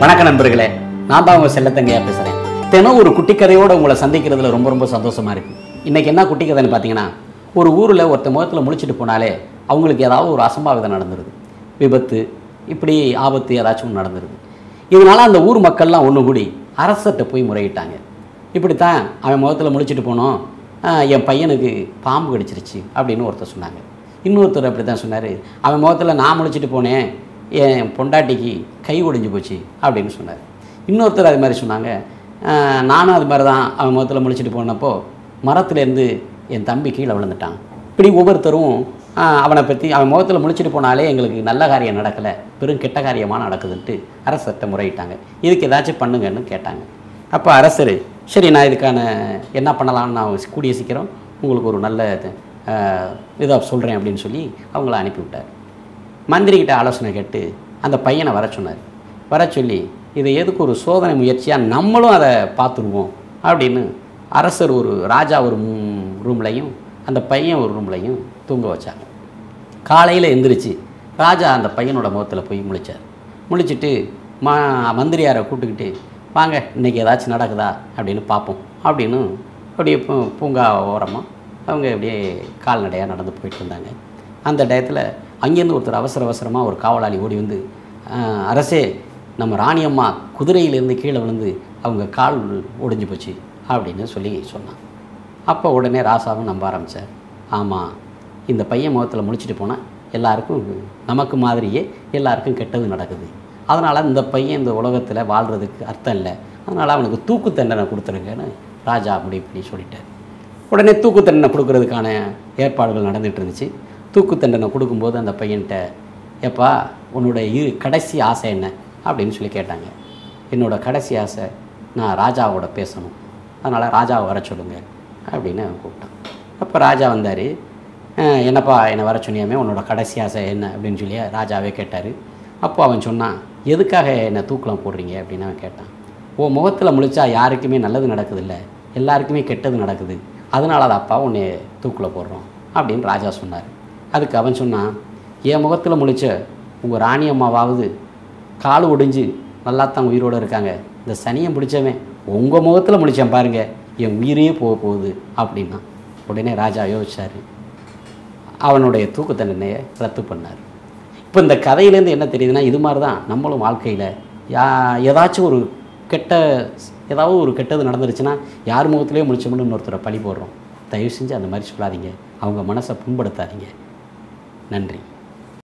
வணக்கம் நண்பர்களே, நான் தான் உங்கள் செல்லத்தங்கையா பேசுகிறேன். தினம் ஒரு குட்டி கதையோடு உங்களை சந்திக்கிறதுல ரொம்ப ரொம்ப சந்தோஷமாக இருக்குது. இன்றைக்கி என்ன குட்டி கதைன்னு பார்த்தீங்கன்னா, ஒரு ஊரில் ஒருத்த முகத்தில் முழிச்சிட்டு போனாலே அவங்களுக்கு ஏதாவது ஒரு அசம்பாவிதம் நடந்துருது. விபத்து, இப்படி ஆபத்து ஏதாச்சும் ஒன்று நடந்துருது. இதனால் அந்த ஊர் மக்கள்லாம் ஒன்று கூடி அரசர்கிட்ட போய் முறையிட்டாங்க. இப்படித்தான் அவன் முகத்தில் முழிச்சிட்டு போனோம், என் பையனுக்கு பாம்பு கடிச்சிருச்சு அப்படின்னு ஒருத்தர் சொன்னாங்க. இன்னொருத்தர் அப்படி தான் சொன்னார், அவன் முகத்தில் நான் முழிச்சிட்டு போனேன், என் பொண்டாட்டிக்கு கை ஒடிஞ்சு போச்சு அப்படின்னு சொன்னார். இன்னொருத்தர் அது மாதிரி சொன்னாங்க, நானும் அது மாதிரி தான் அவன் முகத்தில் முழிச்சிட்டு போனப்போ மரத்துலேருந்து என் தம்பி கீழே விழுந்துட்டான். இப்படி ஒவ்வொருத்தரும் அவனை பற்றி அவன் முகத்தில் முழிச்சிட்டு போனாலே எங்களுக்கு நல்ல காரியம் நடக்கலை, பெரும் கெட்ட காரியமாக நடக்குதுன்ட்டு அரசர்கிட்ட முறையிட்டாங்க. இதுக்கு ஏதாச்சும் பண்ணுங்கன்னு கேட்டாங்க. அப்போ அரசர், சரி நான் இதுக்கான என்ன பண்ணலாம்னு நான் கூடிய சீக்கிரம் உங்களுக்கு ஒரு நல்ல இதாக சொல்கிறேன் அப்படின்னு சொல்லி அவங்கள அனுப்பிவிட்டார். மந்திரிக்கிட்ட ஆலோசனை கேட்டு அந்த பையனை வர சொன்னார். வர சொல்லி இதை எதுக்கு ஒரு சோதனை முயற்சியாக நம்மளும் அதை பார்த்துருவோம் அப்படின்னு அரசர் ஒரு ராஜா ஒரு ரூம்லையும் அந்த பையன் ஒரு ரூம்லையும் தூங்க வச்சாங்க. காலையில் எந்திரிச்சு ராஜா அந்த பையனோட முகத்தில் போய் முழிச்சார். முழிச்சிட்டு மந்திரியாரை கூப்பிட்டுக்கிட்டு, வாங்க இன்றைக்கி ஏதாச்சும் நடக்குதா அப்படின்னு பார்ப்போம் அப்படின்னு அப்படியே பூங்கா ஓரமாக அவங்க அப்படியே கால்நடையாக நடந்து போயிட்டு இருந்தாங்க. அந்த டயத்தில் அங்கேருந்து ஒருத்தர் அவசரமாக ஒரு காவலாளி ஓடி வந்து, அரசே, நம்ம ராணியம்மா குதிரையிலேருந்து கீழே விழுந்து அவங்க கால் ஒடிஞ்சு போச்சு அப்படின்னு சொல்லி சொன்னான். அப்போ உடனே ராசாவும் நம்ப ஆரம்பித்தார். ஆமாம், இந்த பையன் முகத்தில் முழிச்சிட்டு போனால் எல்லாருக்கும் நமக்கு மாதிரியே எல்லாருக்கும் கெட்டது நடக்குது. அதனால் இந்த பையன் இந்த உலகத்தில் வாழ்கிறதுக்கு அர்த்தம் இல்லை, அதனால் அவனுக்கு தூக்கு தண்டனை கொடுத்துருங்கன்னு ராஜா அப்படி இப்படி சொல்லிட்டார். உடனே தூக்கு தண்டனை கொடுக்கறதுக்கான ஏற்பாடுகள் நடந்துகிட்டு இருந்துச்சு. தூக்கு தண்டனை கொடுக்கும்போது அந்த பையன்கிட்ட, எப்பா உன்னோட கடைசி ஆசை என்ன அப்படின்னு சொல்லி கேட்டாங்க. என்னோடய கடைசி ஆசை நான் ராஜாவோட பேசணும், அதனால் ராஜாவை வர சொல்லுங்க அப்படின்னு கூப்பிட்டான். அப்போ ராஜா வந்தார். என்னப்பா என்னை வர சொன்னியாமே, உன்னோட கடைசி ஆசை என்ன அப்படின்னு சொல்லி ராஜாவே கேட்டார். அப்போ அவன் சொன்னான், எதுக்காக என்னை தூக்கில் போடுறீங்க அப்படின்னு அவன் கேட்டான். உன் முகத்தில் முழிச்சா யாருக்குமே நல்லது நடக்குதில்ல, எல்லாருக்குமே கெட்டது நடக்குது, அதனால தான் அப்பா உன்னை தூக்கில் போடுறோம் அப்படின்னு ராஜா சொன்னார். அதுக்கு அவன் சொன்னான், என் முகத்தில் முழிச்ச உங்கள் ராணி அம்மாவாவது கால் ஒடிஞ்சு நல்லா தான் உயிரோடு இருக்காங்க, இந்த சனியை பிடிச்சவன் உங்கள் முகத்தில் முழிச்சேன் பாருங்கள், என் உயிரே போக போகுது அப்படின்னா. உடனே ராஜா யோசிச்சார், அவனுடைய தூக்கு தண்டனையை ரத்து பண்ணார். இப்போ இந்த கதையிலேருந்து என்ன தெரியுதுன்னா, இது மாதிரி தான் நம்மளும் வாழ்க்கையில் ஏதாச்சும் ஒரு ஏதாவது ஒரு கெட்டது நடந்துருச்சுன்னா யார் முகத்திலே முழிச்சோம்னு இன்னொருத்தரை பழி போடுறோம். தயவு செஞ்சு அந்த மாதிரி சொல்லாதீங்க, அவங்க மனசை புண்படுத்தாதீங்க. நன்றி.